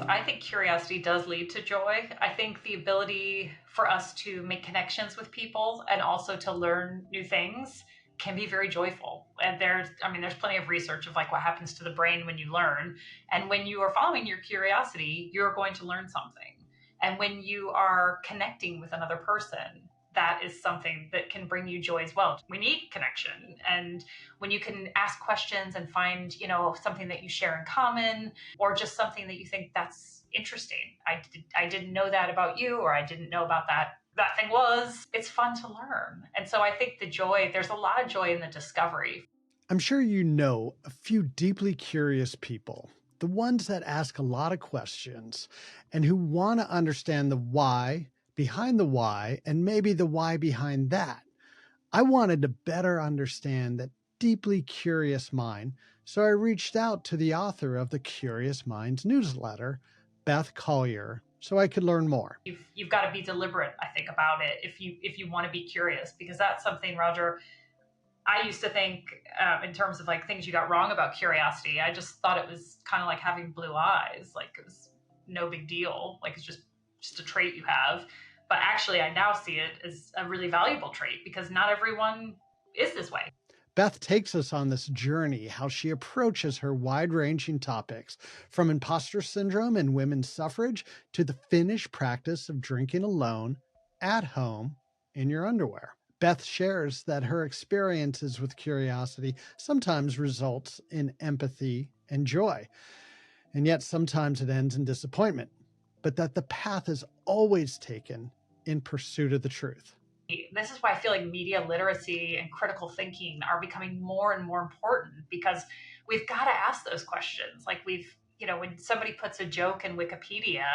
I think curiosity does lead to joy. I think the ability for us to make connections with people and also to learn new things can be very joyful. And there's plenty of research of like what happens to the brain when you learn. And when you are following your curiosity, you're going to learn something. And when you are connecting with another person, that is something that can bring you joy as well. We need connection. And when you can ask questions and find, something that you share in common, or just something that you think that's interesting. I didn't know that about you, or I didn't know about that thing it's fun to learn. And so I think there's a lot of joy in the discovery. I'm sure you know a few deeply curious people, the ones that ask a lot of questions and who want to understand the why behind the why and maybe the why behind that. I wanted to better understand that deeply curious mind, so I reached out to the author of the Curious Minds newsletter, Beth Collier, so I could learn more. You've got to be deliberate, I think, about it if you want to be curious, because that's something, Roger, I used to think in terms of like things you got wrong about curiosity. I just thought it was kind of like having blue eyes, like it was no big deal, like it's just a trait you have. But actually, I now see it as a really valuable trait because not everyone is this way. Beth takes us on this journey, how she approaches her wide-ranging topics, from imposter syndrome and women's suffrage to the Finnish practice of drinking alone at home in your underwear. Beth shares that her experiences with curiosity sometimes results in empathy and joy, and yet sometimes it ends in disappointment, but that the path is always taken in pursuit of the truth. This is why I feel like media literacy and critical thinking are becoming more and more important, because we've got to ask those questions. Like when somebody puts a joke in Wikipedia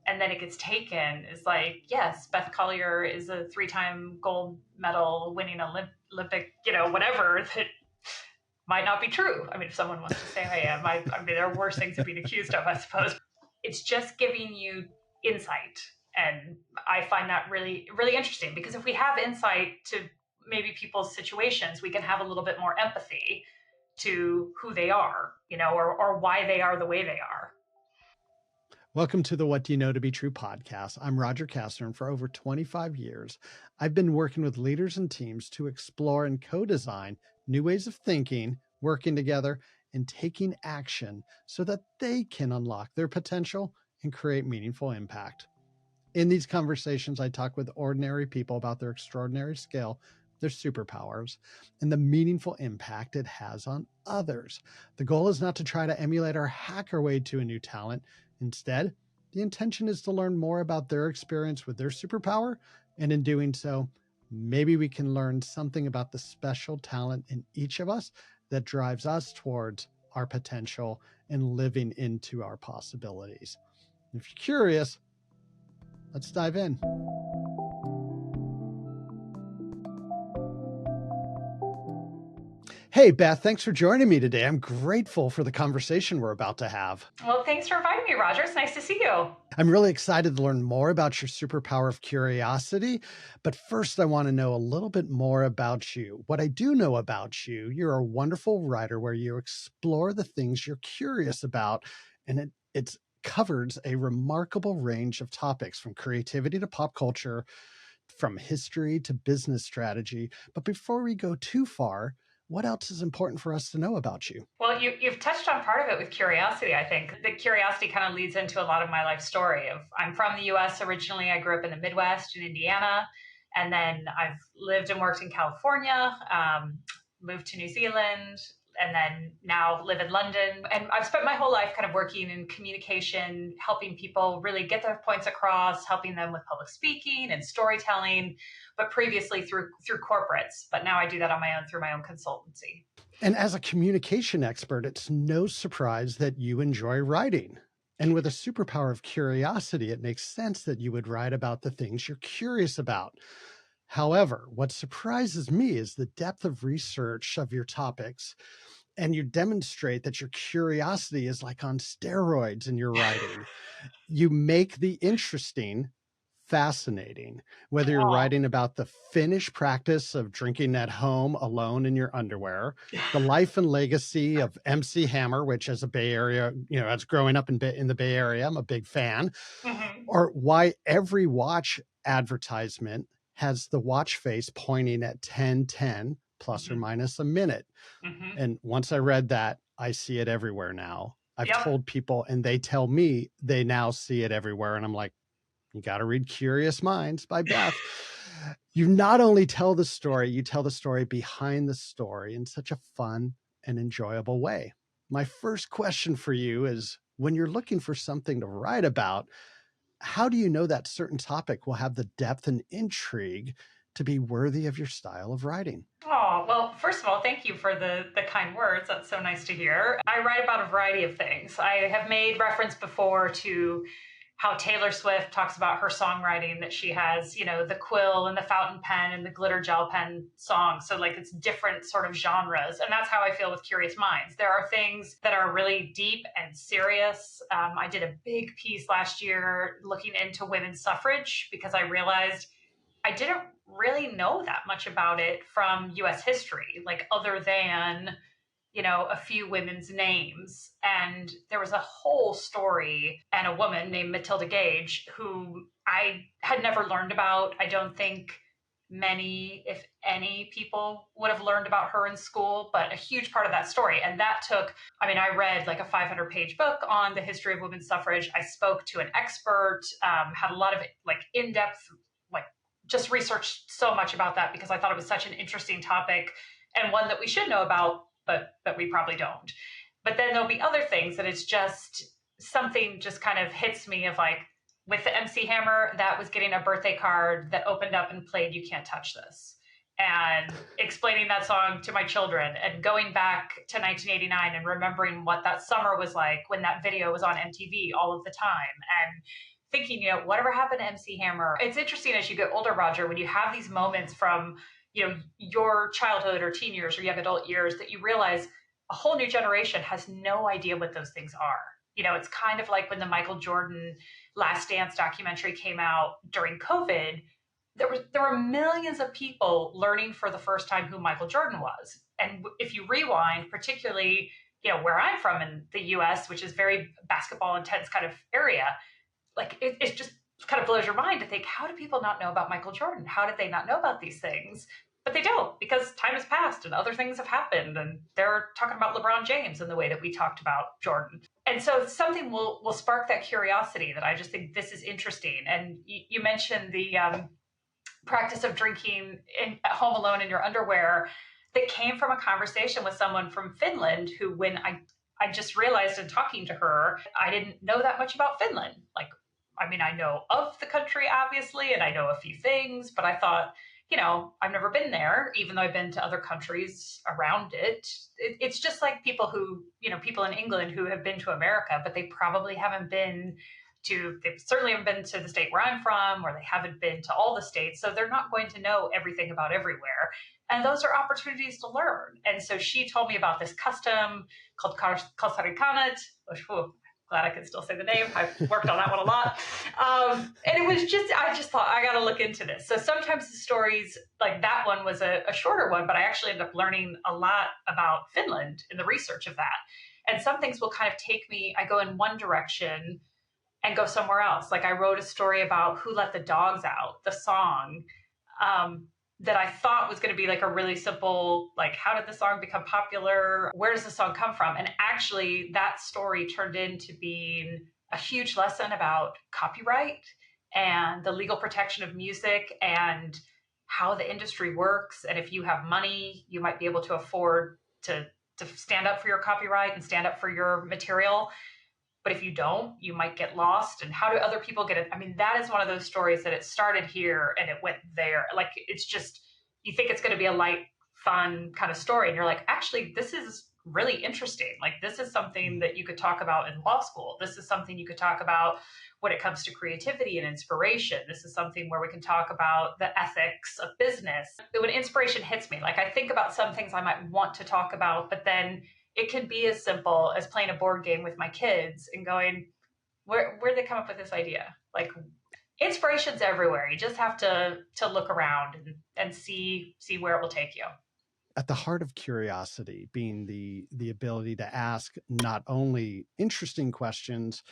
and then it gets taken, it's like, yes, Beth Collier is a 3-time gold medal winning Olympic, whatever, that might not be true. I mean, if someone wants to say I am, I mean, there are worse things to be accused of, I suppose. It's just giving you insight. And I find that really, really interesting, because if we have insight to maybe people's situations, we can have a little bit more empathy to who they are, or why they are the way they are. Welcome to the What Do You Know to Be True podcast. I'm Roger Kastner, and for over 25 years, I've been working with leaders and teams to explore and co-design new ways of thinking, working together, and taking action so that they can unlock their potential and create meaningful impact. In these conversations, I talk with ordinary people about their extraordinary skill, their superpowers, and the meaningful impact it has on others. The goal is not to try to emulate or hack our way to a new talent. Instead, the intention is to learn more about their experience with their superpower, and in doing so, maybe we can learn something about the special talent in each of us that drives us towards our potential and living into our possibilities. If you're curious, let's dive in. Hey, Beth, thanks for joining me today. I'm grateful for the conversation we're about to have. Well, thanks for inviting me, Roger. It's nice to see you. I'm really excited to learn more about your superpower of curiosity. But first, I want to know a little bit more about you. What I do know about you, you're a wonderful writer where you explore the things you're curious about, and it covers a remarkable range of topics, from creativity to pop culture, from history to business strategy. But before we go too far, what else is important for us to know about you? Well, you've touched on part of it with curiosity, I think. The curiosity kind of leads into a lot of my life story. I'm from the U.S. originally. I grew up in the Midwest in Indiana, and then I've lived and worked in California, moved to New Zealand, and then now live in London. And I've spent my whole life kind of working in communication, helping people really get their points across, helping them with public speaking and storytelling, but previously through corporates. But now I do that on my own through my own consultancy. And as a communication expert, it's no surprise that you enjoy writing. And with a superpower of curiosity, it makes sense that you would write about the things you're curious about. However, what surprises me is the depth of research of your topics, and you demonstrate that your curiosity is like on steroids in your writing. You make the interesting fascinating. Whether you're Oh. writing about the Finnish practice of drinking at home alone in your underwear, the life and legacy of MC Hammer, which as a Bay Area, as growing up in the Bay Area, I'm a big fan, or why every watch advertisement has the watch face pointing at 10:10 plus or minus a minute. And once I read that, I see it everywhere now. I've told people and they tell me they now see it everywhere. And I'm like, you got to read Curious Minds by Beth. You not only tell the story, you tell the story behind the story in such a fun and enjoyable way. My first question for you is, when you're looking for something to write about, how do you know that certain topic will have the depth and intrigue to be worthy of your style of writing? Oh, well, first of all, thank you for the kind words. That's so nice to hear. I write about a variety of things. I have made reference before to how Taylor Swift talks about her songwriting, that she has, the quill and the fountain pen and the glitter gel pen songs. So like it's different sort of genres. And that's how I feel with Curious Minds. There are things that are really deep and serious. I did a big piece last year looking into women's suffrage because I realized I didn't really know that much about it from US history, like other than a few women's names. And there was a whole story and a woman named Matilda Gage who I had never learned about. I don't think many, if any, people would have learned about her in school, but a huge part of that story. And that took, I read like a 500-page book on the history of women's suffrage. I spoke to an expert, had a lot of like in-depth, like just researched so much about that because I thought it was such an interesting topic and one that we should know about, but we probably don't. But then there'll be other things that it's just something just kind of hits me of like, with the MC Hammer, that was getting a birthday card that opened up and played You Can't Touch This. And explaining that song to my children and going back to 1989 and remembering what that summer was like when that video was on MTV all of the time. And thinking, whatever happened to MC Hammer? It's interesting as you get older, Roger, when you have these moments from your childhood or teen years or young adult years that you realize a whole new generation has no idea what those things are. It's kind of like when the Michael Jordan Last Dance documentary came out during COVID, there were millions of people learning for the first time who Michael Jordan was. And if you rewind, particularly, where I'm from in the US, which is very basketball intense kind of area, like it just kind of blows your mind to think, how do people not know about Michael Jordan? How did they not know about these things? But they don't, because time has passed and other things have happened. And they're talking about LeBron James in the way that we talked about Jordan. And so something will spark that curiosity that I just think this is interesting. And you mentioned the practice of drinking at home alone in your underwear that came from a conversation with someone from Finland who, when I just realized in talking to her, I didn't know that much about Finland. Like, I know of the country, obviously, and I know a few things, but I thought, I've never been there, even though I've been to other countries around it. It's just like people in England who have been to America, but they probably haven't been they certainly haven't been to the state where I'm from, or they haven't been to all the states. So they're not going to know everything about everywhere. And those are opportunities to learn. And so she told me about this custom called Kalsarikanat, which, glad I can still say the name. I've worked on that one a lot. And it was I just thought, I got to look into this. So sometimes the stories, like that one was a shorter one, but I actually ended up learning a lot about Finland in the research of that. And some things will kind of take me, I go in one direction and go somewhere else. Like I wrote a story about Who Let the Dogs Out, the song, that I thought was going to be like a really simple, like, how did the song become popular? Where does the song come from? And actually that story turned into being a huge lesson about copyright and the legal protection of music and how the industry works. And if you have money, you might be able to afford to stand up for your copyright and stand up for your material. But if you don't, you might get lost. And how do other people get it? That is one of those stories that it started here and it went there. Like, it's just, you think it's going to be a light, fun kind of story. And you're like, actually, this is really interesting. Like, this is something that you could talk about in law school. This is something you could talk about when it comes to creativity and inspiration. This is something where we can talk about the ethics of business. When inspiration hits me, like I think about some things I might want to talk about, but then it can be as simple as playing a board game with my kids and going, where did they come up with this idea? Like, Inspiration's everywhere. You just have to look around and see where it will take you. At the heart of curiosity being the ability to ask not only interesting questions,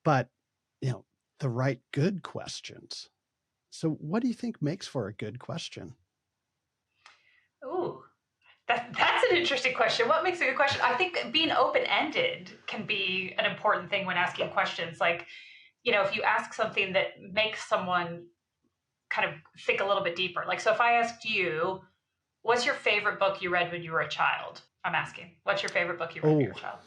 but the right good questions. So what do you think makes for a good question? Ooh, that's an interesting question. What makes a good question? I think being open-ended can be an important thing when asking questions. Like, if you ask something that makes someone kind of think a little bit deeper. Like, so if I asked you, what's your favorite book you read when you were a child? I'm asking, what's your favorite book you read when you were a child?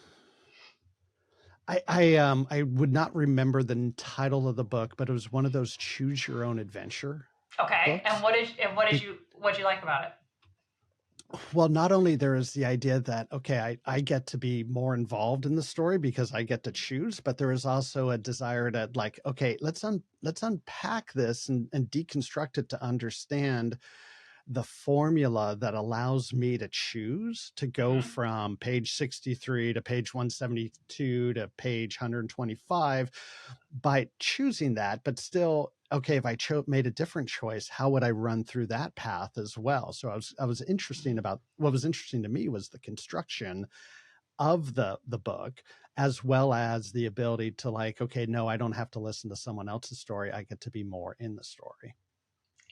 I would not remember the title of the book, but it was one of those choose your own adventure. Okay. Books. And what did you like about it? Well, not only there is the idea that, okay, I get to be more involved in the story because I get to choose, but there is also a desire to like, okay, let's unpack this and deconstruct it to understand the formula that allows me to choose to go from page 63 to page 172 to page 125 by choosing that, but still, okay, if I made a different choice, how would I run through that path as well? So what was interesting to me was the construction of the book, as well as the ability to like, okay, no, I don't have to listen to someone else's story. I get to be more in the story.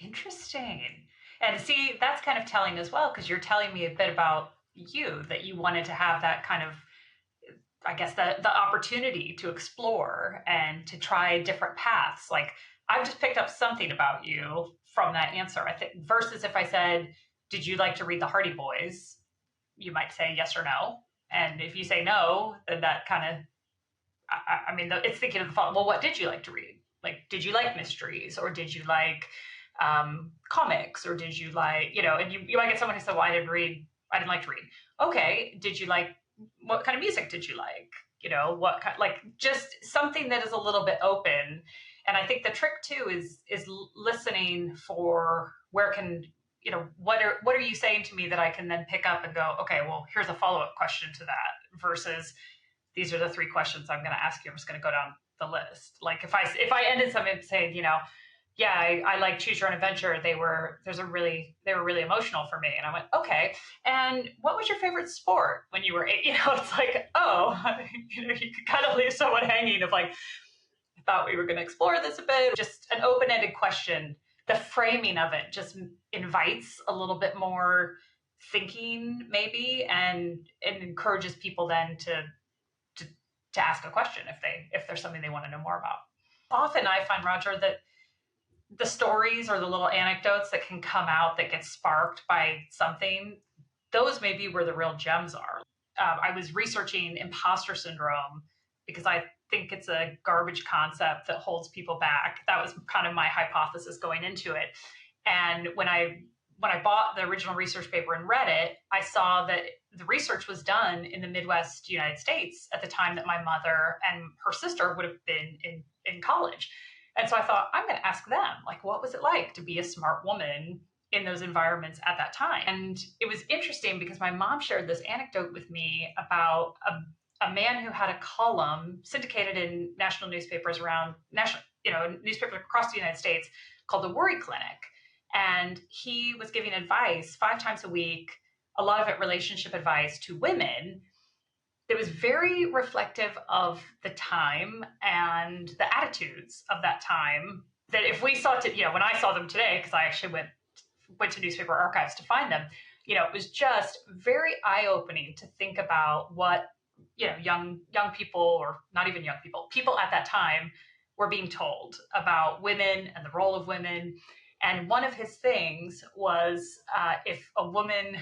Interesting. And see, that's kind of telling as well, because you're telling me a bit about you, that you wanted to have that kind of, I guess, the opportunity to explore and to try different paths. Like, I've just picked up something about you from that answer. I think versus if I said, did you like to read the Hardy Boys? You might say yes or no. And if you say no, then that kind of, I mean, it's thinking of the thought, well, what did you like to read? Like, did you like mysteries, or did you like comics, or did you like, and you might get someone who said, well, I didn't like to read. Okay. Did you like, what kind of music did you like? What kind, like just something that is a little bit open. And I think the trick too is listening for where can, what are you saying to me that I can then pick up and go, okay, well, here's a follow-up question to that, versus these are the 3 questions I'm going to ask you. I'm just going to go down the list. Like if I ended something saying, yeah, I like Choose Your Own Adventure. They were really emotional for me. And I went, okay. And what was your favorite sport when you were 8? It's like, oh, you could kind of leave someone hanging of like, I thought we were going to explore this a bit. Just an open-ended question. The framing of it just invites a little bit more thinking maybe, and encourages people then to ask a question if there's something they want to know more about. Often I find, Roger, that the stories or the little anecdotes that can come out that get sparked by something, those may be where the real gems are. I was researching imposter syndrome because I think it's a garbage concept that holds people back. That was kind of my hypothesis going into it. And when I bought the original research paper and read it, I saw that the research was done in the Midwest United States at the time that my mother and her sister would have been in college. And so I thought, I'm going to ask them, like, what was it like to be a smart woman in those environments at that time? And it was interesting because my mom shared this anecdote with me about a man who had a column syndicated in national newspapers newspapers across the United States called the Worry Clinic. And he was giving advice 5 times a week, a lot of it relationship advice to women. It was very reflective of the time and the attitudes of that time, that if we saw when I saw them today, because I actually went to newspaper archives to find them, it was just very eye-opening to think about what, young people, or not even young people at that time were being told about women and the role of women. And one of his things was, if a woman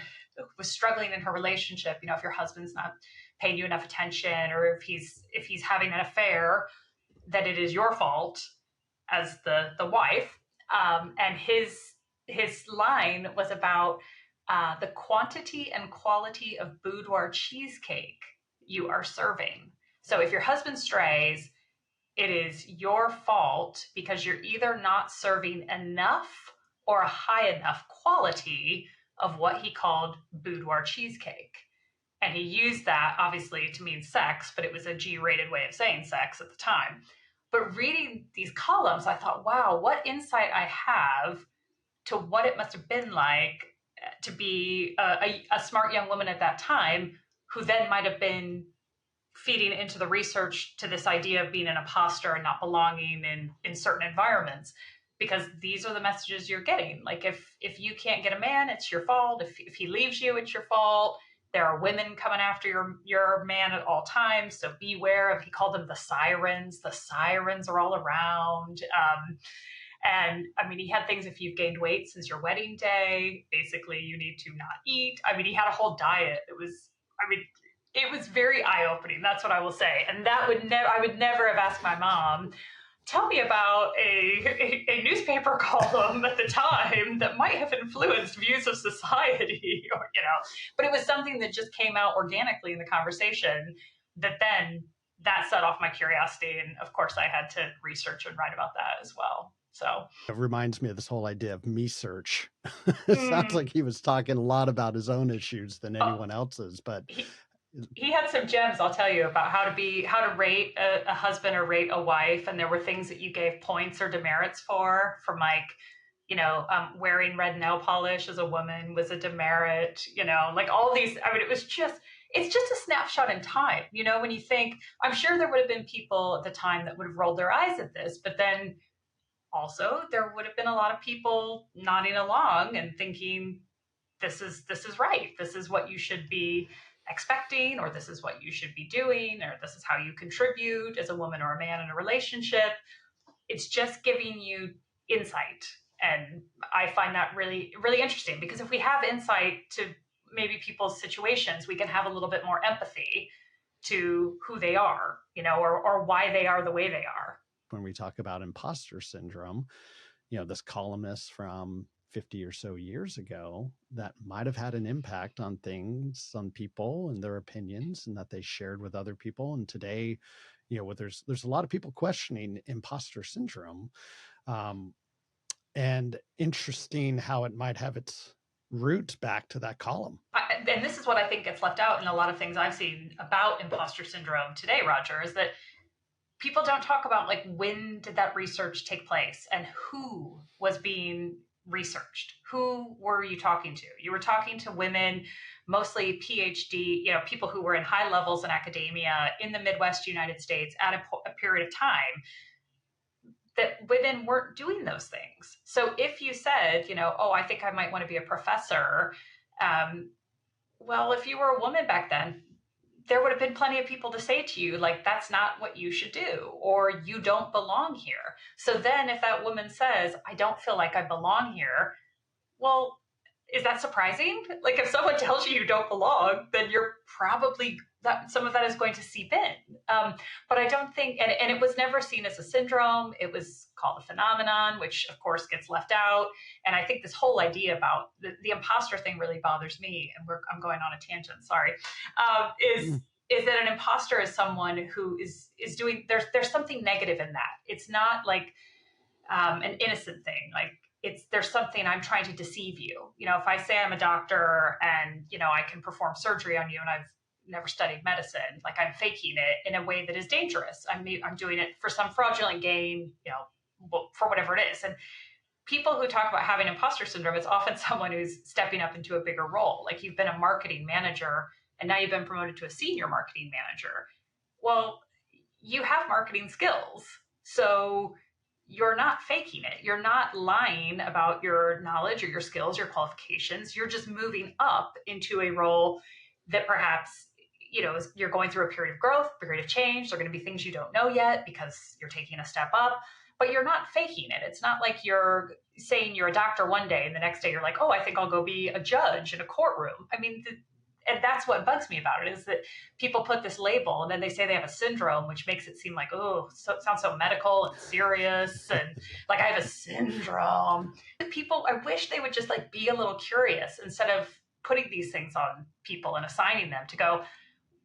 was struggling in her relationship, if your husband's not paying you enough attention, or if he's having an affair, that it is your fault as the wife. And his line was about the quantity and quality of boudoir cheesecake you are serving. So if your husband strays, it is your fault because you're either not serving enough or a high enough quality of what he called boudoir cheesecake. And he used that obviously to mean sex, but it was a G-rated way of saying sex at the time. But reading these columns, I thought, wow, what insight I have to what it must have been like to be a smart young woman at that time, who then might have been feeding into the research to this idea of being an imposter and not belonging in certain environments, because these are the messages you're getting. Like if you can't get a man, it's your fault. If he leaves you, it's your fault. There are women coming after your man at all times, so beware of. He called them the sirens. The sirens are all around. And I mean, he had things: if you've gained weight since your wedding day, basically you need to not eat. I mean, he had a whole diet. It was very eye-opening. That's what I will say. And I would never have asked my mom, tell me about a newspaper column at the time that might have influenced views of society, or, but it was something that just came out organically in the conversation that set off my curiosity. And of course I had to research and write about that as well. So it reminds me of this whole idea of me search. It sounds like he was talking a lot about his own issues than anyone else's, but he had some gems, I'll tell you, about how to rate a husband or rate a wife. And there were things that you gave points or demerits from like, wearing red nail polish as a woman was a demerit, like all these. I mean, it's just a snapshot in time, when you think. I'm sure there would have been people at the time that would have rolled their eyes at this, but then also there would have been a lot of people nodding along and thinking, this is right. This is what you should be expecting, or this is what you should be doing, or this is how you contribute as a woman or a man in a relationship. It's just giving you insight. And I find that really, really interesting, because if we have insight to maybe people's situations, we can have a little bit more empathy to who they are, or why they are the way they are. When we talk about imposter syndrome, this columnist from 50 or so years ago that might have had an impact on things, on people and their opinions, and that they shared with other people. And today, there's a lot of people questioning imposter syndrome. And interesting how it might have its roots back to that column. And this is what I think gets left out in a lot of things I've seen about imposter syndrome today, Roger, is that people don't talk about, like, when did that research take place and who was being researched? Who were you talking to? You were talking to women, mostly PhD, people who were in high levels in academia in the Midwest United States at a period of time that women weren't doing those things. So if you said, I think I might want to be a professor, well, if you were a woman back then, there would have been plenty of people to say to you, like, that's not what you should do, or you don't belong here. So then if that woman says, I don't feel like I belong here, well, is that surprising? Like, if someone tells you don't belong, then you're probably, some of that is going to seep in. But I don't think, and it was never seen as a syndrome. It was called a phenomenon, which of course gets left out. And I think this whole idea about the imposter thing really bothers me. And I'm going on a tangent, sorry, is that an imposter is someone who is doing, there's something negative in that. It's not like an innocent thing. Like, there's something, I'm trying to deceive you. If I say I'm a doctor and, I can perform surgery on you and I've never studied medicine, like, I'm faking it in a way that is dangerous. I'm doing it for some fraudulent gain, for whatever it is. And people who talk about having imposter syndrome, it's often someone who's stepping up into a bigger role. Like, you've been a marketing manager and now you've been promoted to a senior marketing manager. Well, you have marketing skills. So you're not faking it. You're not lying about your knowledge or your skills, your qualifications. You're just moving up into a role that perhaps, you're going through a period of growth, period of change. There are going to be things you don't know yet because you're taking a step up, but you're not faking it. It's not like you're saying you're a doctor one day and the next day you're like, oh, I think I'll go be a judge in a courtroom. I mean, and that's what bugs me about it, is that people put this label and then they say they have a syndrome, which makes it seem like, oh, so, it sounds so medical and serious, and like, I have a syndrome. People, I wish they would just, like, be a little curious instead of putting these things on people and assigning them, to go,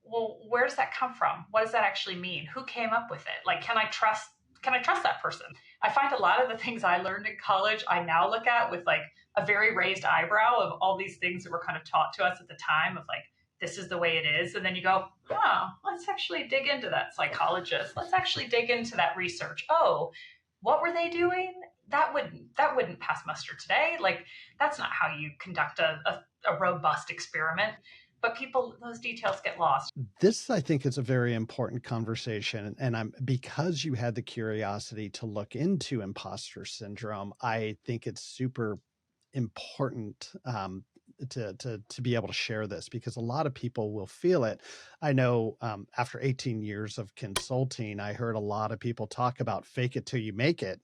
well, where does that come from? What does that actually mean? Who came up with it? Like, can I trust that person? I find a lot of the things I learned in college, I now look at with, like, a very raised eyebrow of all these things that were kind of taught to us at the time, of, like, this is the way it is. And then you go, oh, let's actually dig into that psychologist. Let's actually dig into that research. Oh, what were they doing? That wouldn't pass muster today. Like, that's not how you conduct a robust experiment. But people, those details get lost. This, I think, is a very important conversation. And because you had the curiosity to look into imposter syndrome, I think it's super important to be able to share this, because a lot of people will feel it. I know after 18 years of consulting, I heard a lot of people talk about fake it till you make it.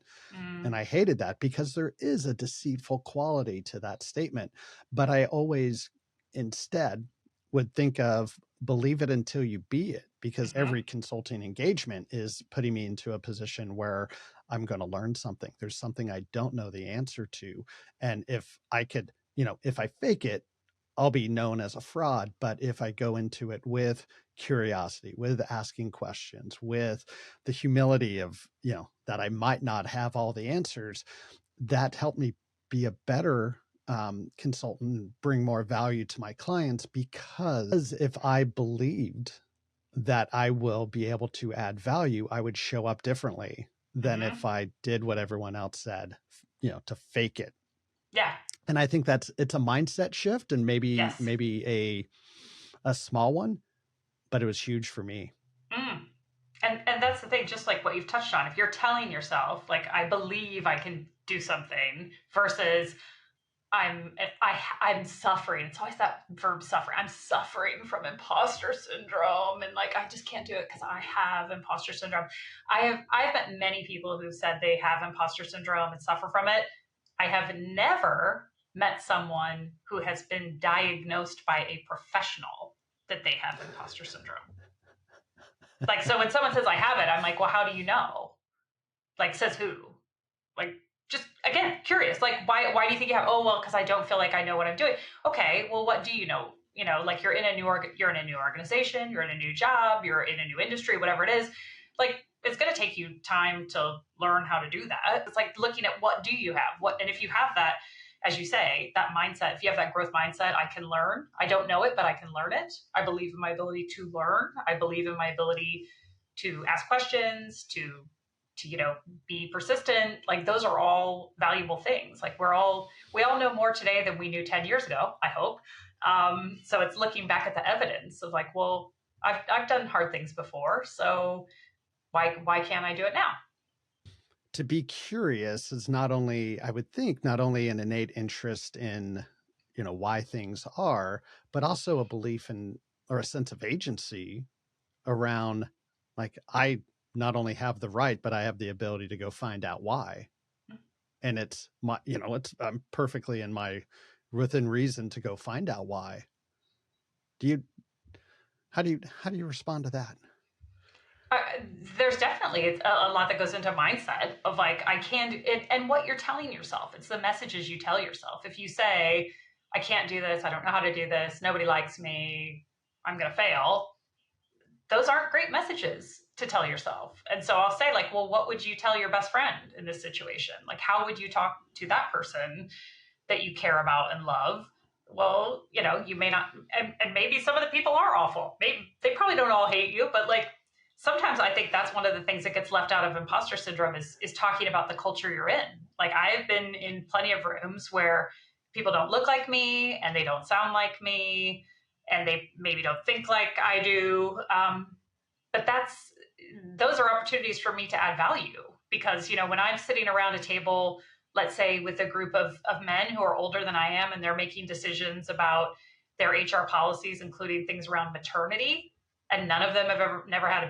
And I hated that, because there is a deceitful quality to that statement. But I always instead would think of believe it until you be it, because every consulting engagement is putting me into a position where I'm going to learn something. There's something I don't know the answer to. And if I could, if I fake it, I'll be known as a fraud. But if I go into it with curiosity, with asking questions, with the humility of, that I might not have all the answers, that helped me be a better consultant, bring more value to my clients. Because if I believed that I will be able to add value, I would show up differently than if I did what everyone else said, to fake it. Yeah. And I think it's a mindset shift, and maybe a small one, but it was huge for me. And that's the thing, just like what you've touched on. If you're telling yourself, like, I believe I can do something, versus I'm suffering. It's always that verb suffering. I'm suffering from imposter syndrome, and like, I just can't do it because I have imposter syndrome. I've met many people who said they have imposter syndrome and suffer from it. I have never met someone who has been diagnosed by a professional that they have imposter syndrome. Like, so when someone says I have it, I'm like, well, how do you know? Like, says who? Like, just, again, curious. Like, why do you think you have? Oh, well, because I don't feel like I know what I'm doing. Okay, well, what do you know? Like, you're in a new organization, you're in a new job, you're in a new industry, whatever it is. Like, it's going to take you time to learn how to do that. It's like looking at what do you have? And if you have that, as you say, that mindset, if you have that growth mindset, I can learn. I don't know it, but I can learn it. I believe in my ability to learn. I believe in my ability to ask questions, to be persistent. Like, those are all valuable things. Like, we all know more today than we knew 10 years ago, I hope. So it's looking back at the evidence of like, well, I've done hard things before, so why can't I do it now? To be curious is not only an innate interest in, why things are, but also a belief in, or a sense of agency around, like, I not only have the right, but I have the ability to go find out why. And it's my, I'm perfectly within reason to go find out why. How do you respond to that? There's definitely a lot that goes into mindset of like, I can do it, and what you're telling yourself. It's the messages you tell yourself. If you say, I can't do this, I don't know how to do this, nobody likes me, I'm going to fail, those aren't great messages to tell yourself. And so I'll say, like, well, what would you tell your best friend in this situation? Like, how would you talk to that person that you care about and love? Well, you may not, and maybe some of the people are awful. Maybe they probably don't all hate you, but like, sometimes I think that's one of the things that gets left out of imposter syndrome is talking about the culture you're in. Like, I've been in plenty of rooms where people don't look like me and they don't sound like me and they maybe don't think like I do. But those are opportunities for me to add value, because, when I'm sitting around a table, let's say with a group of men who are older than I am, and they're making decisions about their HR policies, including things around maternity, and none of them have never had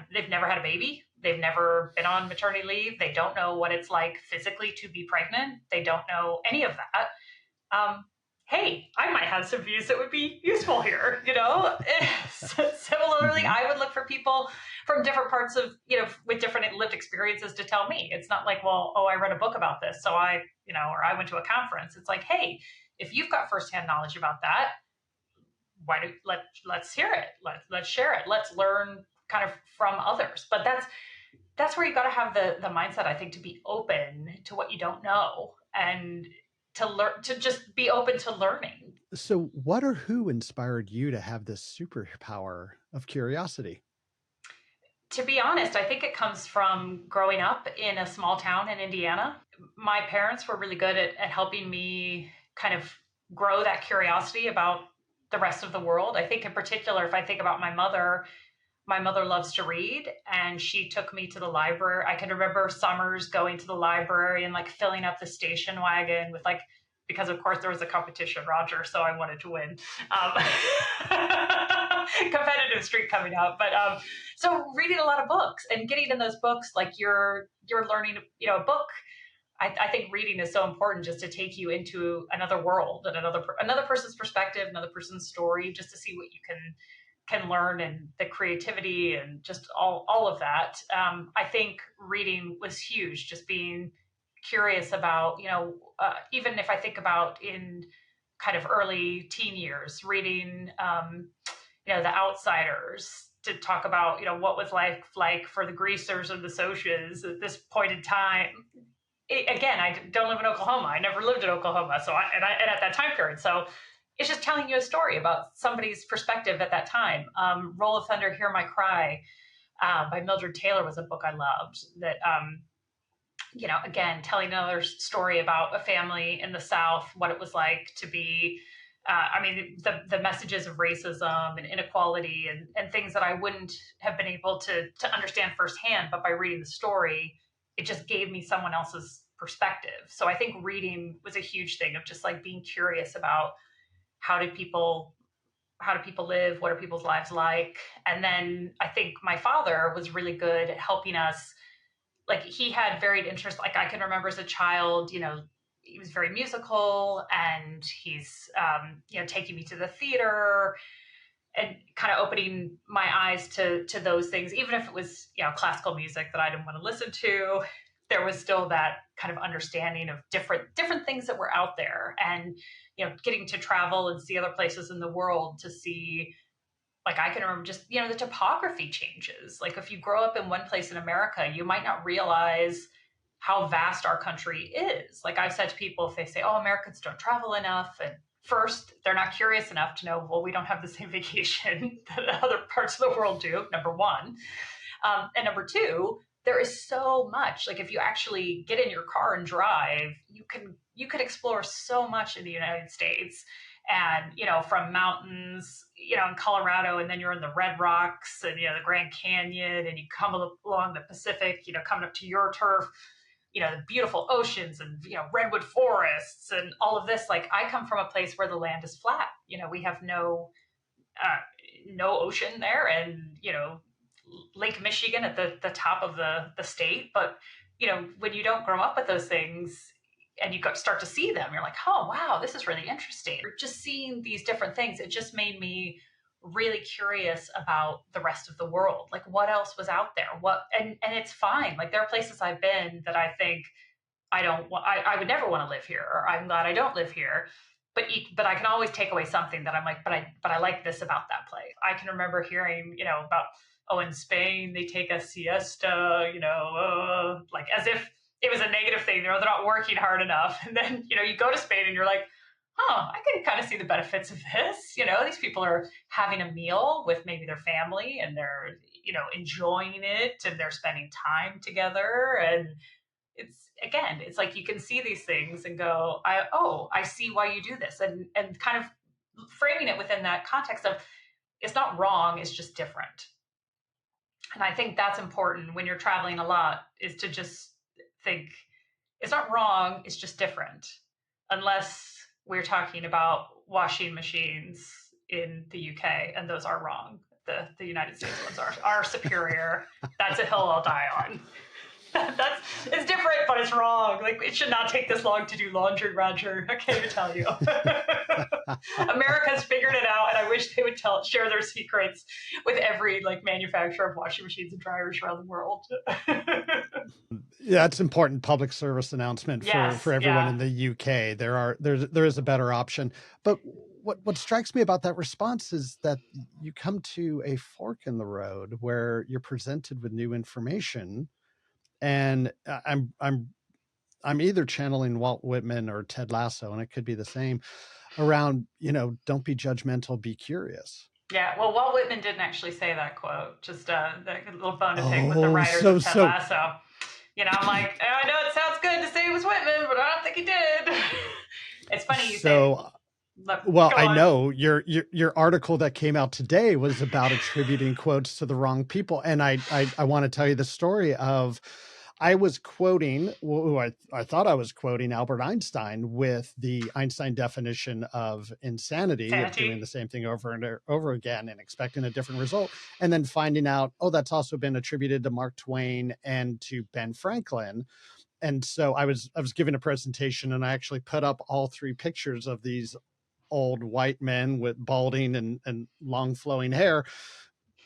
a baby. They've never been on maternity leave. They don't know what it's like physically to be pregnant. They don't know any of that. Hey, I might have some views that would be useful here, Similarly, I would look for people from different parts of, with different lived experiences to tell me. It's not like, well, oh, I read a book about this, so or I went to a conference. It's like, hey, if you've got firsthand knowledge about that, let's hear it. Let's share it. Let's learn kind of from others. But that's where you got to have the mindset, I think, to be open to what you don't know, and to learn, to just be open to learning. So what or who inspired you to have this superpower of curiosity? To be honest, I think it comes from growing up in a small town in Indiana. My parents were really good at helping me kind of grow that curiosity about the rest of the world. I think, in particular, if I think about my mother loves to read, and she took me to the library. I can remember summers going to the library and like filling up the station wagon with like, because of course there was a competition, Roger, so I wanted to win. Competitive streak coming out, but so reading a lot of books and getting in those books, like you're learning, a book. I think reading is so important, just to take you into another world and another person's perspective, another person's story, just to see what you can learn, and the creativity and just all of that. I think reading was huge, just being curious about, even if I think about in kind of early teen years, reading, The Outsiders, to talk about, what was life like for the greasers and the socias at this point in time. Again, I don't live in Oklahoma. I never lived in Oklahoma. So and at that time period. So it's just telling you a story about somebody's perspective at that time. Roll of Thunder, Hear My Cry, by Mildred Taylor, was a book I loved. That, again, telling another story about a family in the South, what it was like to be. The messages of racism and inequality, and things that I wouldn't have been able to understand firsthand, but by reading the story, it just gave me someone else's perspective. So I think reading was a huge thing of just like being curious about how do people live, what are people's lives like. And then I think my father was really good at helping us. Like, he had varied interests. Like, I can remember as a child, he was very musical, and he's taking me to the theater and kind of opening my eyes to those things. Even if it was classical music that I didn't want to listen to, there was still that kind of understanding of different things that were out there. And getting to travel and see other places in the world, to see, like, I can remember just the topography changes. Like, if you grow up in one place in America, you might not realize how vast our country is. Like, I've said to people, if they say, oh, Americans don't travel enough, and first, they're not curious enough to know, well, we don't have the same vacation that other parts of the world do, number one. And number two, there is so much. Like, if you actually get in your car and drive, you can explore so much in the United States. And from mountains, in Colorado, and then you're in the Red Rocks, and the Grand Canyon, and you come along the Pacific, coming up to your turf, the beautiful oceans, and redwood forests, and all of this. Like, I come from a place where the land is flat. We have no ocean there, and Lake Michigan at the top of the state. But when you don't grow up with those things, and you start to see them, you're like, oh wow, this is really interesting. Just seeing these different things, it just made me really curious about the rest of the world. Like, what else was out there? And it's fine. Like, there are places I've been that I think I would never want to live here, or I'm glad I don't live here. But I can always take away something that I'm like, but I like this about that place. I can remember hearing, about, oh, in Spain they take a siesta, like as if it was a negative thing. They're not working hard enough. And then, you go to Spain and you're like, oh, I can kind of see the benefits of this. These people are having a meal with maybe their family, and they're, enjoying it, and they're spending time together. And it's like, you can see these things and go, I see why you do this. And kind of framing it within that context of, it's not wrong, it's just different. And I think that's important when you're traveling a lot, is to just think, it's not wrong, it's just different. Unless we're talking about washing machines in the UK, and those are wrong. The United States ones are superior. That's a hill I'll die on. It's different, but it's wrong. Like, it should not take this long to do laundry, Roger. I can't even tell you. America's figured it out, and I wish they would share their secrets with every manufacturer of washing machines and dryers around the world. Yeah, it's important public service announcement for everyone in the UK. There is a better option. But what strikes me about that response is that you come to a fork in the road where you're presented with new information. And I'm either channeling Walt Whitman or Ted Lasso, and it could be the same. around, don't be judgmental, be curious. Yeah, well, Walt Whitman didn't actually say that quote. Just a little bone to pick with the Oh, writers of Ted so Lasso. I'm like, I know it sounds good to say it was Whitman, but I don't think he did. It's funny you say. Well, Go I on. know your article that came out today was about attributing quotes to the wrong people, and I want to tell you the story of I was quoting. I thought I was quoting Albert Einstein with the Einstein definition of insanity, of doing the same thing over and over again and expecting a different result, and then finding out, that's also been attributed to Mark Twain and to Ben Franklin. And so I was giving a presentation, and I actually put up all three pictures of these old white men with balding and long flowing hair.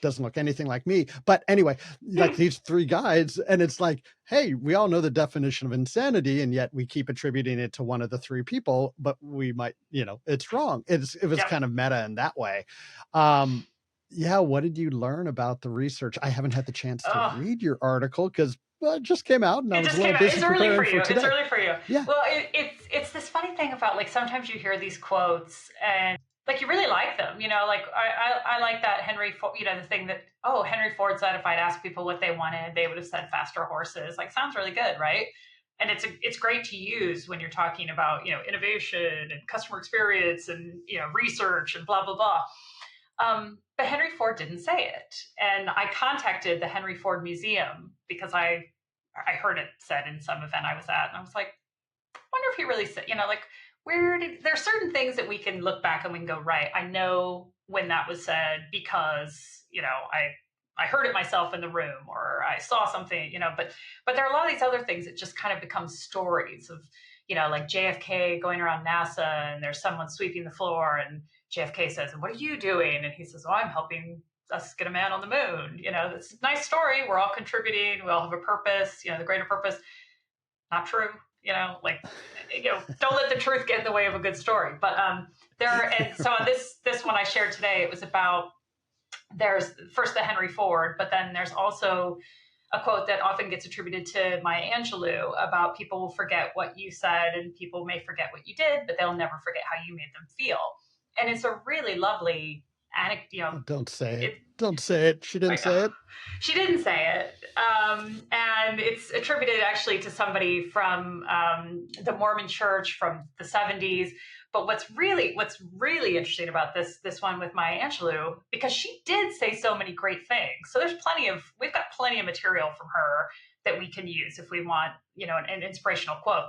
Doesn't look anything like me. But anyway, like these three guys, and it's like, hey, we all know the definition of insanity, and yet we keep attributing it to one of the three people, but we might, it's wrong. It was kind of meta in that way. What did you learn about the research? I haven't had the chance to read your article because it just came out, and I was a little busy preparing for today. It's early for you. Yeah. Well, it's this funny thing about, like, sometimes you hear these quotes and, like, you really like them. Like, I like that Henry Ford, the thing that, Henry Ford said if I'd asked people what they wanted, they would have said faster horses. Like, sounds really good, right? And it's great to use when you're talking about, innovation and customer experience and, research and blah, blah, blah. But Henry Ford didn't say it. And I contacted the Henry Ford Museum because I heard it said in some event I was at. And I was like, I wonder if he really said, like, there are certain things that we can look back and we can go, right, I know when that was said because, I heard it myself in the room, or I saw something, but there are a lot of these other things that just kind of become stories of, like JFK going around NASA and there's someone sweeping the floor and JFK says, what are you doing? And he says, I'm helping us get a man on the moon. It's a nice story. We're all contributing. We all have a purpose, the greater purpose. Not true. Don't let the truth get in the way of a good story. But and so on this one I shared today, it was about, there's first the Henry Ford, but then there's also a quote that often gets attributed to Maya Angelou about people will forget what you said and people may forget what you did, but they'll never forget how you made them feel. And it's a really lovely anecdote. Don't say it. Don't say it. She didn't say it. She didn't say it. And it's attributed actually to somebody from the Mormon Church from the 70s. But what's really interesting about this one with Maya Angelou, because she did say so many great things. So we've got plenty of material from her that we can use if we want, an inspirational quote.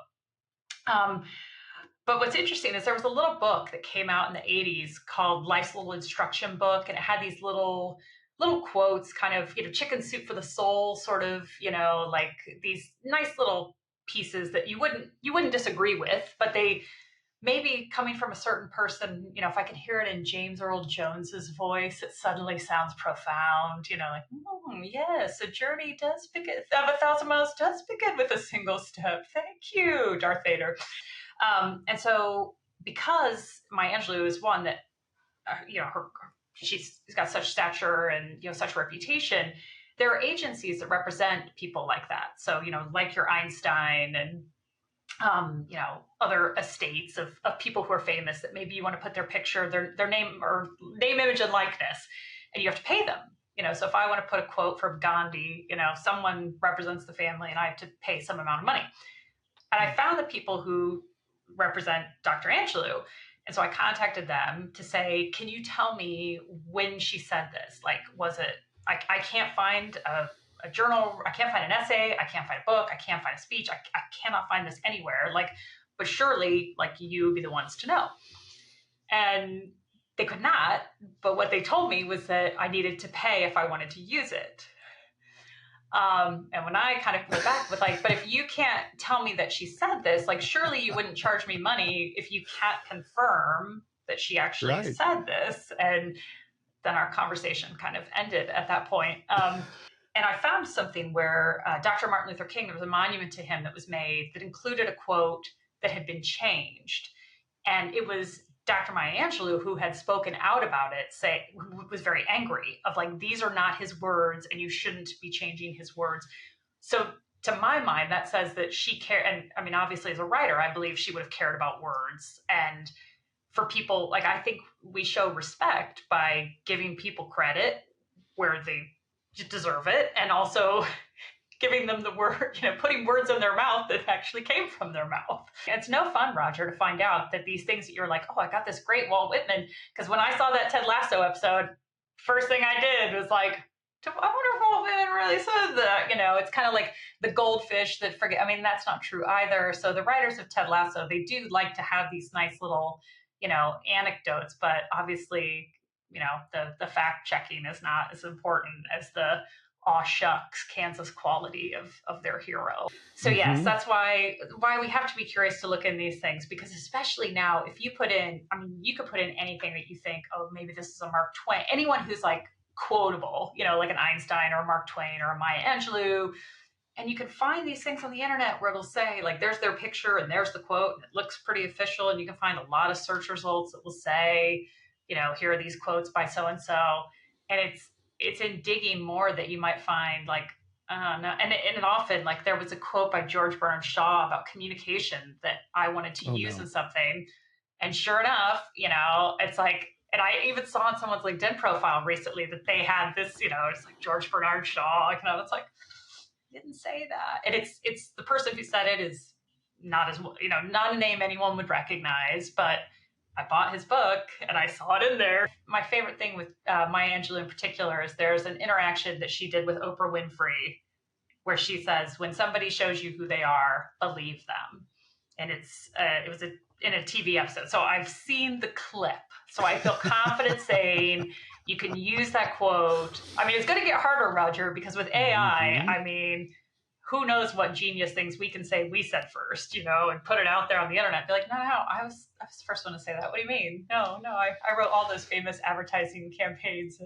But what's interesting is there was a little book that came out in the 80s called Life's Little Instruction Book, and it had these little quotes, kind of, chicken soup for the soul, sort of, like these nice little pieces that you wouldn't disagree with, but they maybe coming from a certain person, if I can hear it in James Earl Jones's voice, it suddenly sounds profound, like, yes, a journey does begin, of 1,000 miles does begin with a single step. Thank you, Darth Vader. And so, because Maya Angelou is one that, she's got such stature and, such reputation, there are agencies that represent people like that. So, like your Einstein and, other estates of people who are famous that maybe you want to put their picture, their name, or name, image, and likeness, and you have to pay them. So if I want to put a quote from Gandhi, someone represents the family and I have to pay some amount of money. And I found the people who represent Dr. Angelou. And so I contacted them to say, can you tell me when she said this? Like, was it, I can't find a journal, I can't find an essay, I can't find a book, I can't find a speech, I cannot find this anywhere. Like, but surely, like, you would be the ones to know. And they could not, but what they told me was that I needed to pay if I wanted to use it. And when I kind of went back with, like, but if you can't tell me that she said this, like, surely you wouldn't charge me money if you can't confirm that she actually said this. And then our conversation kind of ended at that point. And I found something where Dr. Martin Luther King, there was a monument to him that was made that included a quote that had been changed. And it was Dr. Maya Angelou, who had spoken out about it, who was very angry of, like, these are not his words and you shouldn't be changing his words. So to my mind, that says that she cared. And I mean, obviously as a writer, I believe she would have cared about words. And for people, like, I think we show respect by giving people credit where they deserve it, and also giving them the word, putting words in their mouth that actually came from their mouth. It's no fun, Roger, to find out that these things that you're like, oh, I got this great Walt Whitman. Because when I saw that Ted Lasso episode, first thing I did was like, I wonder if Walt Whitman really said that. It's kind of like the goldfish that forget. I mean, that's not true either. So the writers of Ted Lasso, they do like to have these nice little, anecdotes, but obviously, the fact checking is not as important as the aw shucks Kansas quality of their hero. So yes, that's why we have to be curious to look in these things, because especially now, if you put in, you could put in anything that you think, oh, maybe this is a Mark Twain, anyone who's like quotable, like an Einstein or a Mark Twain or a Maya Angelou. And you can find these things on the internet where it'll say, like, there's their picture and there's the quote, and it looks pretty official. And you can find a lot of search results that will say, here are these quotes by so-and-so. And it's in digging more that you might find, like, no. And often, like, there was a quote by George Bernard Shaw about communication that I wanted to use in something. And sure enough, it's like, and I even saw on someone's LinkedIn profile recently that they had this, it's like George Bernard Shaw, it's like, didn't say that. And it's the person who said it is not as, not a name anyone would recognize, but I bought his book and I saw it in there. My favorite thing with Maya Angelou in particular is there's an interaction that she did with Oprah Winfrey where she says, when somebody shows you who they are, believe them. And it was in a TV episode. So I've seen the clip. So I feel confident saying you can use that quote. It's going to get harder, Roger, because with AI, who knows what genius things we can say we said first, and put it out there on the internet. Be like, no, I was the first one to say that. What do you mean? No, I wrote all those famous advertising campaigns.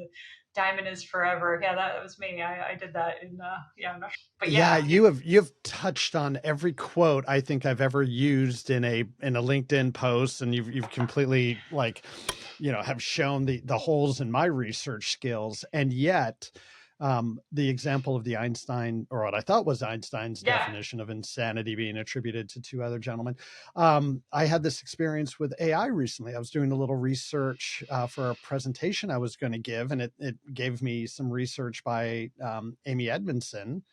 Diamond is forever. Yeah, that was me. I did that in, I'm not sure. But yeah, you've touched on every quote I think I've ever used in a LinkedIn post, and you've completely, like, have shown the holes in my research skills. And yet, the example of the Einstein, or what I thought was Einstein's definition of insanity being attributed to two other gentlemen. I had this experience with AI recently. I was doing a little research for a presentation I was going to give, and it gave me some research by Amy Edmondson,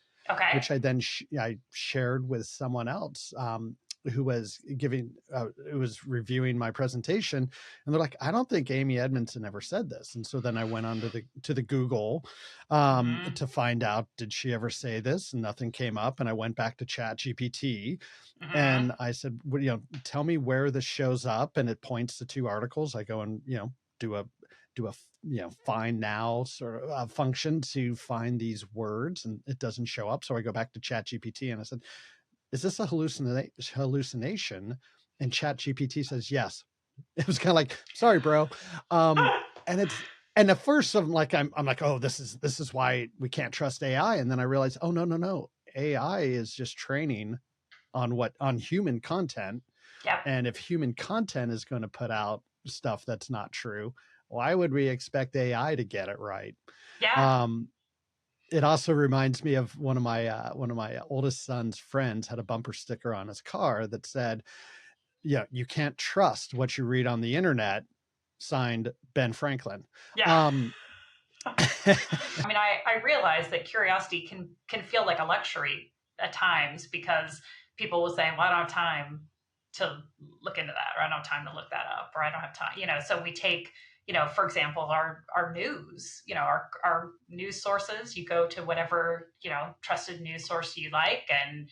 which I then I shared with someone else who was who was reviewing my presentation, and they're like, I don't think Amy Edmondson ever said this. And so then I went on to the Google to find out, did she ever say this? And nothing came up. And I went back to ChatGPT and I said, well, tell me where this shows up. And it points to two articles. I go and, do a find now sort of function to find these words, and it doesn't show up. So I go back to ChatGPT and I said, is this a hallucination? And ChatGPT says, yes. It was kind of like, sorry, bro. And at first I'm like, oh, this is why we can't trust AI. And then I realized, oh, no. AI is just training on human content. Yeah. And if human content is going to put out stuff that's not true, why would we expect AI to get it right? Yeah. It also reminds me of one of my oldest son's friends had a bumper sticker on his car that said, you can't trust what you read on the internet, signed Ben Franklin. Yeah. I realize that curiosity can feel like a luxury at times, because people will say, well, I don't have time to look into that, or I don't have time to look that up, or I don't have time, so we take, for example, our news, our news sources, you go to whatever, trusted news source you like, and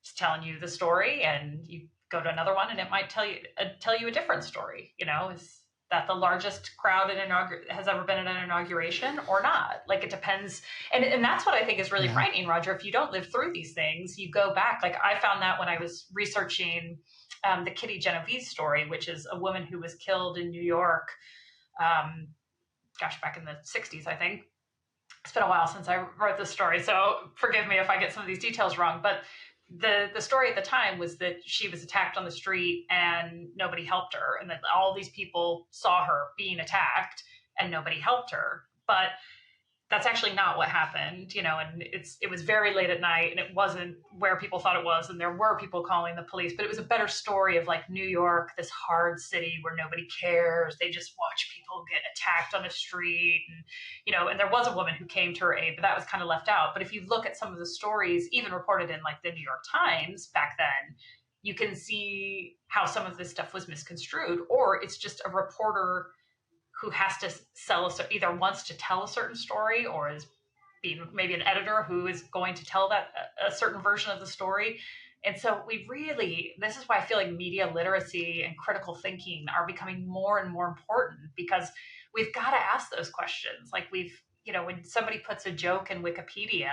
it's telling you the story, and you go to another one and it might tell you a different story. Is that the largest crowd has ever been at an inauguration or not? Like, it depends. And that's what I think is really frightening, Roger. If you don't live through these things, you go back. Like, I found that when I was researching the Kitty Genovese story, which is a woman who was killed in New York, back in the 60s, I think. It's been a while since I wrote this story, so forgive me if I get some of these details wrong. But the story at the time was that she was attacked on the street and nobody helped her, and that all these people saw her being attacked and nobody helped her. But that's actually not what happened, and it was very late at night and it wasn't where people thought it was. And there were people calling the police, but it was a better story of like New York, this hard city where nobody cares. They just watch people get attacked on the street. And there was a woman who came to her aid, but that was kind of left out. But if you look at some of the stories, even reported in like the New York Times back then, you can see how some of this stuff was misconstrued, or it's just a reporter who has to either wants to tell a certain story or is being maybe an editor who is going to tell that a certain version of the story. And so this is why I feel like media literacy and critical thinking are becoming more and more important, because we've got to ask those questions. Like when somebody puts a joke in Wikipedia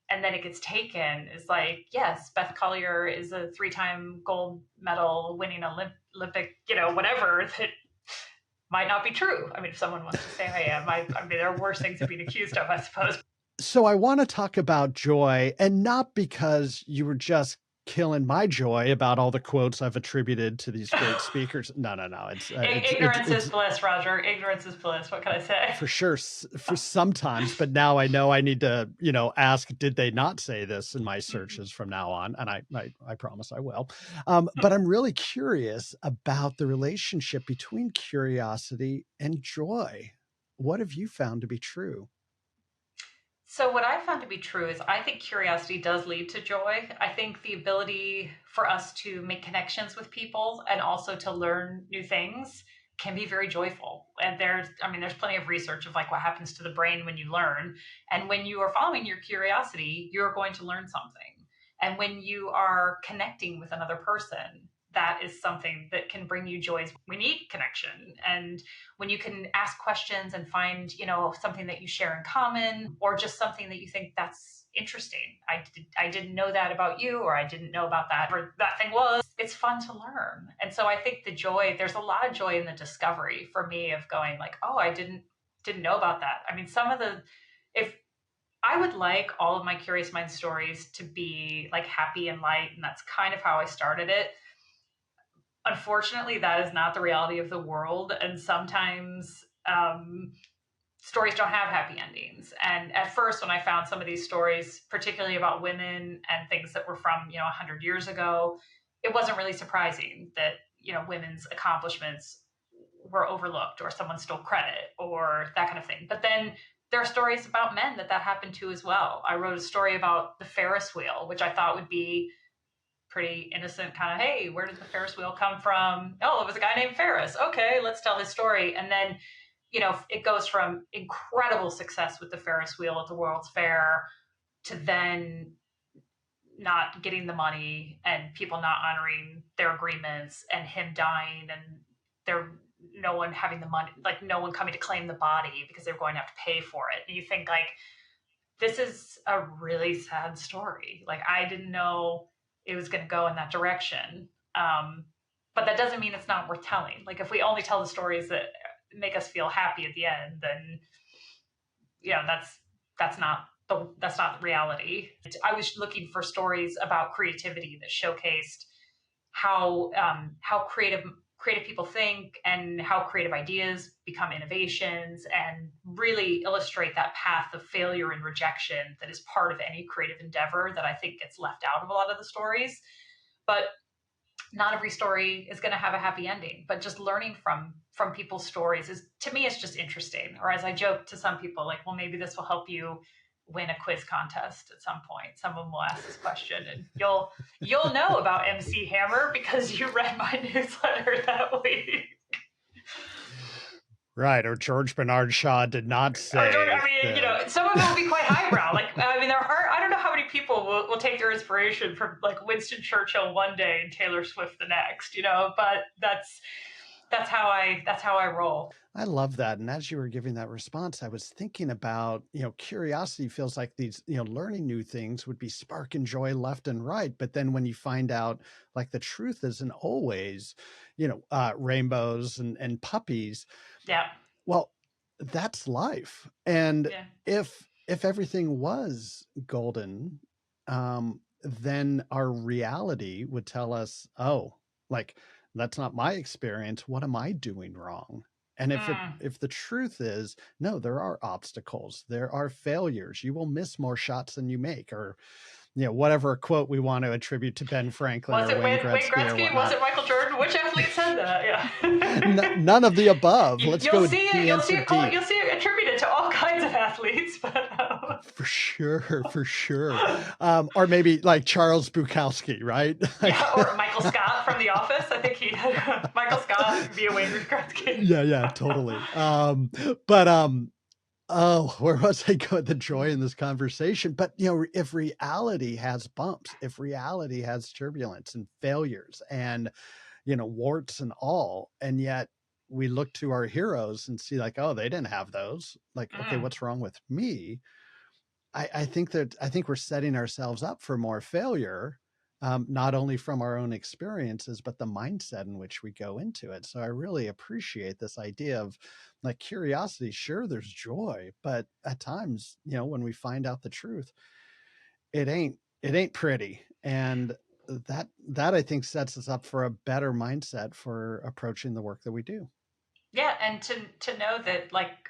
and then it gets taken, is like, yes, Beth Collier is a 3-time gold medal winning Olympic, whatever, that might not be true. I mean, if someone wants to say I am, I mean, there are worse things to be accused of, I suppose. So I want to talk about joy, and not because you were just killing my joy about all the quotes I've attributed to these great speakers. No. Ignorance is bliss, Roger. Ignorance is bliss. What can I say? For sure, for sometimes, but now I know I need to, ask, did they not say this in my searches from now on? And I promise I will. But I'm really curious about the relationship between curiosity and joy. What have you found to be true? So what I found to be true is I think curiosity does lead to joy. I think the ability for us to make connections with people and also to learn new things can be very joyful. And there's plenty of research of like what happens to the brain when you learn. And when you are following your curiosity, you're going to learn something. And when you are connecting with another person, that is something that can bring you joy. We need connection. And when you can ask questions and find, something that you share in common, or just something that you think that's interesting. I didn't know that about you, or I didn't know about that, or that thing was, it's fun to learn. And so I think there's a lot of joy in the discovery for me of going like, oh, I didn't know about that. I mean, if I would like all of my Curious Mind stories to be like happy and light, and that's kind of how I started it. Unfortunately, that is not the reality of the world. And sometimes stories don't have happy endings. And at first, when I found some of these stories, particularly about women and things that were from, 100 years ago, it wasn't really surprising that, women's accomplishments were overlooked or someone stole credit or that kind of thing. But then there are stories about men that happened to as well. I wrote a story about the Ferris wheel, which I thought would be pretty innocent, kind of, hey, where did the Ferris wheel come from? Oh, it was a guy named Ferris. Okay, let's tell his story. And then, it goes from incredible success with the Ferris wheel at the World's Fair to then not getting the money and people not honoring their agreements and him dying and no one having the money, like no one coming to claim the body because they're going to have to pay for it. And you think like, this is a really sad story. Like I didn't know it was going to go in that direction. But that doesn't mean it's not worth telling. Like if we only tell the stories that make us feel happy at the end, then that's not the reality. I was looking for stories about creativity that showcased how creative people think and how creative ideas become innovations, and really illustrate that path of failure and rejection that is part of any creative endeavor that I think gets left out of a lot of the stories. But not every story is going to have a happy ending, but just learning from people's stories is, to me, it's just interesting. Or as I joke to some people, like, well, maybe this will help you win a quiz contest at some point. Someone will ask this question and you'll know about MC Hammer because you read my newsletter that week. Right. Or George Bernard Shaw did not say. Some of it will be quite highbrow. I don't know how many people will take their inspiration from like Winston Churchill one day and Taylor Swift the next, but that's how I roll. I love that. And as you were giving that response, I was thinking about, curiosity feels like these, learning new things would be sparking joy left and right. But then when you find out like the truth isn't always, rainbows and puppies. Yeah. Well, that's life. And if everything was golden, then our reality would tell us, oh, like, that's not my experience. What am I doing wrong? And Mm. if the truth is, no, there are obstacles, there are failures, you will miss more shots than you make, or whatever quote we want to attribute to Ben Franklin Was or it Wayne Wayne Gretzky or Gretzky? Was whatnot. it Michael Jordan? Which athlete said that? Yeah. None of the above. Let's You'll go see it. the answer deep. You'll see it attributed to all kinds of athletes, but For sure, for sure. Or maybe like Charles Bukowski, right? yeah, or Michael Scott from The Office. I think he Michael Scott via Wayne Gretzky. Yeah, totally. But oh, where was I going? The joy in this conversation. But if reality has bumps, if reality has turbulence and failures and warts and all, and yet we look to our heroes and see like, oh, they didn't have those. Like, okay, what's wrong with me? I think we're setting ourselves up for more failure, not only from our own experiences, but the mindset in which we go into it. So I really appreciate this idea of like curiosity. Sure, there's joy, but at times, when we find out the truth, it ain't pretty. And that I think sets us up for a better mindset for approaching the work that we do. Yeah, and to know that like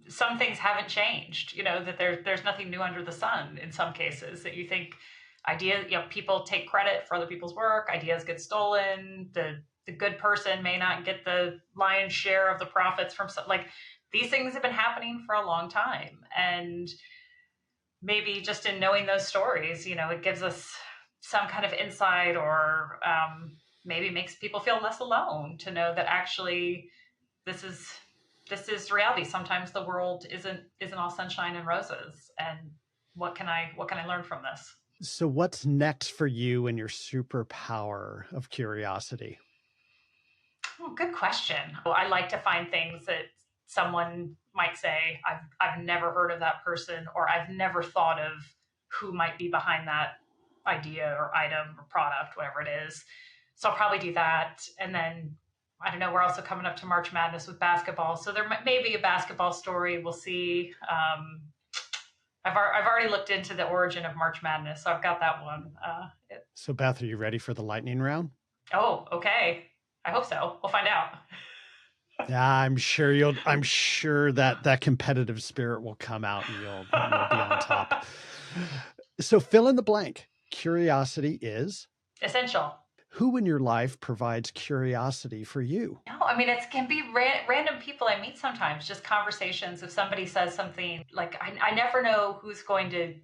some things haven't changed, that there's nothing new under the sun in some cases, that you think ideas, people take credit for other people's work, ideas get stolen, the good person may not get the lion's share of the profits from like these things have been happening for a long time. And maybe just in knowing those stories, it gives us some kind of insight, or maybe makes people feel less alone to know that actually this is reality. Sometimes the world isn't all sunshine and roses. And what can I learn from this? So what's next for you and your superpower of curiosity? Oh, good question. Well, I like to find things that someone might say, I've never heard of that person, or I've never thought of who might be behind that idea or item or product, whatever it is. So I'll probably do that. And then I don't know, we're also coming up to March Madness with basketball. So there may be a basketball story. We'll see. I've already looked into the origin of March Madness, so I've got that one. So Beth, are you ready for the lightning round? Oh, okay. I hope so. We'll find out. Yeah, I'm sure that competitive spirit will come out and you'll be on top. So fill in the blank. Curiosity is essential. Who in your life provides curiosity for you? No, I mean, it can be random people I meet sometimes, just conversations. If somebody says something, like I never know who's going to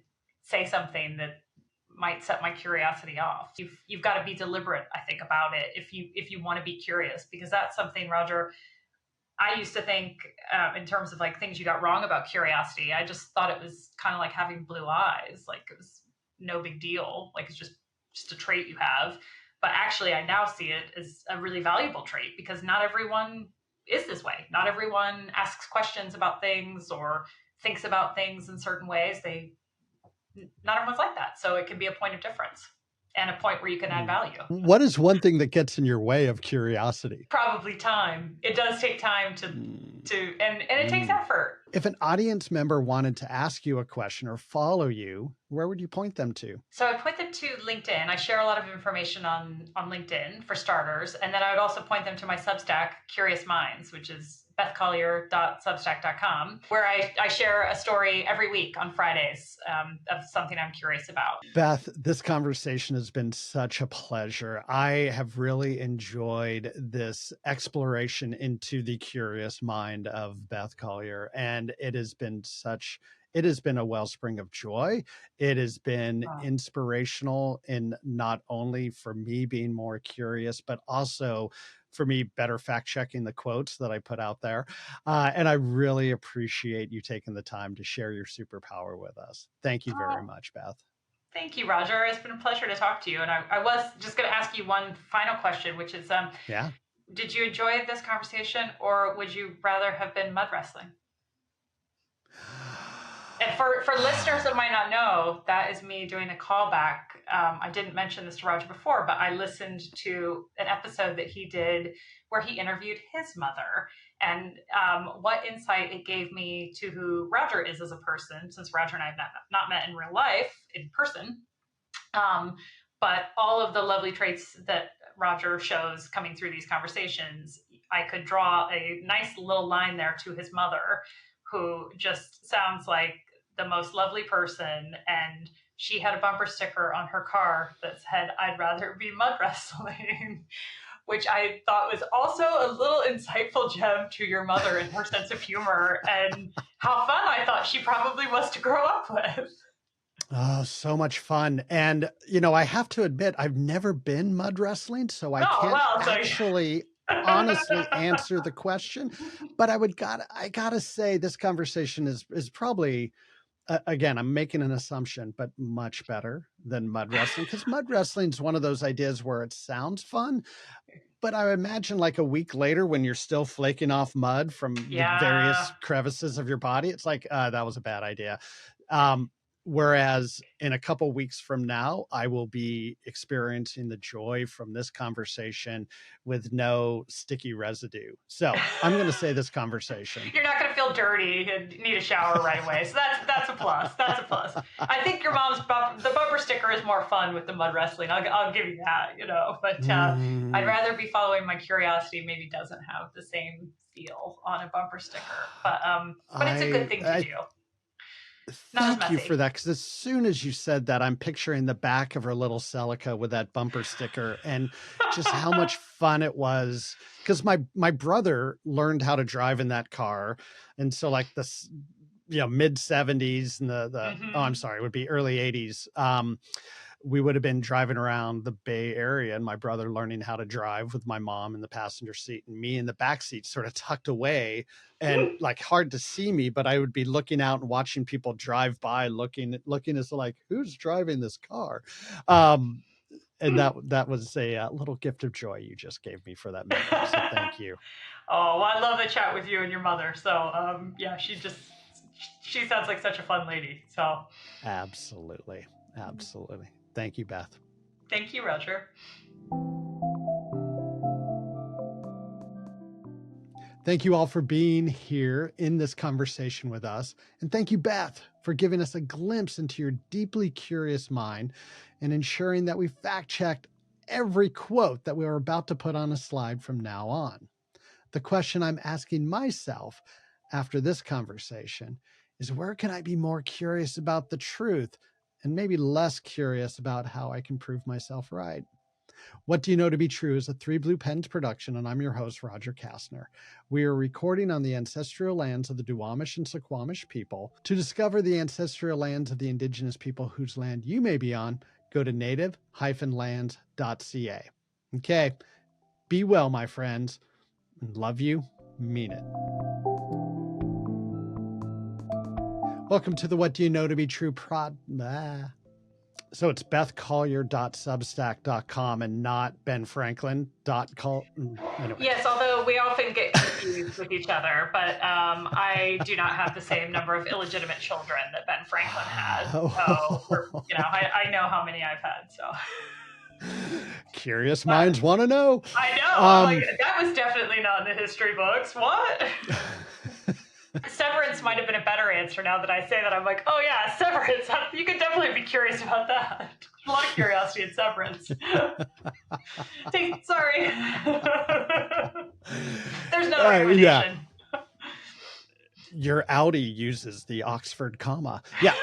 say something that might set my curiosity off. You've got to be deliberate, I think, about it if you want to be curious, because that's something, Roger, I used to think in terms of like things you got wrong about curiosity. I just thought it was kind of like having blue eyes, like it was no big deal, like it's just a trait you have. But actually, I now see it as a really valuable trait, because not everyone is this way. Not everyone asks questions about things or thinks about things in certain ways. Not everyone's like that. So it can be a point of difference and a point where you can add value. What is one thing that gets in your way of curiosity? Probably time. It does take time and it takes effort. If an audience member wanted to ask you a question or follow you, where would you point them to? So I point them to LinkedIn. I share a lot of information on LinkedIn for starters. And then I would also point them to my Substack, Curious Minds, which is bethcollier.substack.com, where I share a story every week on Fridays of something I'm curious about. Beth, this conversation has been such a pleasure. I have really enjoyed this exploration into the curious mind of Beth Collier, and it has been a wellspring of joy. It has been inspirational in not only for me being more curious, but also for me better fact checking the quotes that I put out there. And I really appreciate you taking the time to share your superpower with us. Thank you very much, Beth. Thank you, Roger. It's been a pleasure to talk to you. And I was just going to ask you one final question, which is, did you enjoy this conversation, or would you rather have been mud wrestling? And for listeners that might not know, that is me doing a callback. I didn't mention this to Roger before, but I listened to an episode that he did where he interviewed his mother, and what insight it gave me to who Roger is as a person, since Roger and I have not met in real life, in person. But all of the lovely traits that Roger shows coming through these conversations, I could draw a nice little line there to his mother, who just sounds like the most lovely person. And she had a bumper sticker on her car that said, "I'd rather be mud wrestling," which I thought was also a little insightful gem to your mother and her sense of humor and how fun I thought she probably was to grow up with. Oh, so much fun. And, I have to admit, I've never been mud wrestling, so I can't actually honestly answer the question. But I gotta say this conversation is probably, again, I'm making an assumption, but much better than mud wrestling, because mud wrestling is one of those ideas where it sounds fun, but I imagine like a week later when you're still flaking off mud from the various crevices of your body, it's like, that was a bad idea. Whereas in a couple weeks from now, I will be experiencing the joy from this conversation with no sticky residue. So I'm going to say this conversation. You're not going to feel dirty and need a shower right away. So that's a plus. That's a plus. I think your mom's the bumper sticker is more fun with the mud wrestling. I'll give you that, But I'd rather be following my curiosity. Maybe doesn't have the same feel on a bumper sticker, but it's a good thing to do. Thank you for that, because as soon as you said that, I'm picturing the back of her little Celica with that bumper sticker and just how much fun it was. Because my brother learned how to drive in that car, and so like this, mid 70s and it would be early 80s. We would have been driving around the Bay Area, and my brother learning how to drive with my mom in the passenger seat and me in the back seat, sort of tucked away and like hard to see me, but I would be looking out and watching people drive by, looking as like, who's driving this car? And that was a little gift of joy you just gave me for that memory. So thank you. Oh, well, I love the chat with you and your mother. So she sounds like such a fun lady. So absolutely. Thank you, Beth. Thank you, Roger. Thank you all for being here in this conversation with us. And thank you, Beth, for giving us a glimpse into your deeply curious mind and ensuring that we fact-checked every quote that we were about to put on a slide from now on. The question I'm asking myself after this conversation is, where can I be more curious about the truth and maybe less curious about how I can prove myself right? What Do You Know to Be True is a Three Blue Pens production, and I'm your host, Roger Kastner. We are recording on the ancestral lands of the Duwamish and Suquamish people. To discover the ancestral lands of the indigenous people whose land you may be on, go to native-lands.ca. Okay, be well, my friends, and love you, mean it. Welcome to the What Do You Know to Be True So it's bethcollier.substack.com and not benfranklin.com. Anyway. Yes, although we often get confused with each other, but I do not have the same number of illegitimate children that Ben Franklin had. So I know how many I've had. So curious minds want to know. I know. That was definitely not in the history books. What? Severance might have been a better answer now that I say that. I'm like, oh yeah, severance. You could definitely be curious about that. A lot of curiosity in severance. Sorry. There's no recommendation. Yeah. Your Audi uses the Oxford comma. Yeah.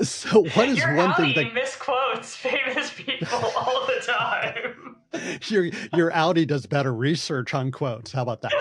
So what is your one Audi thing that misquotes famous people all the time? Your Audi does better research on quotes. How about that?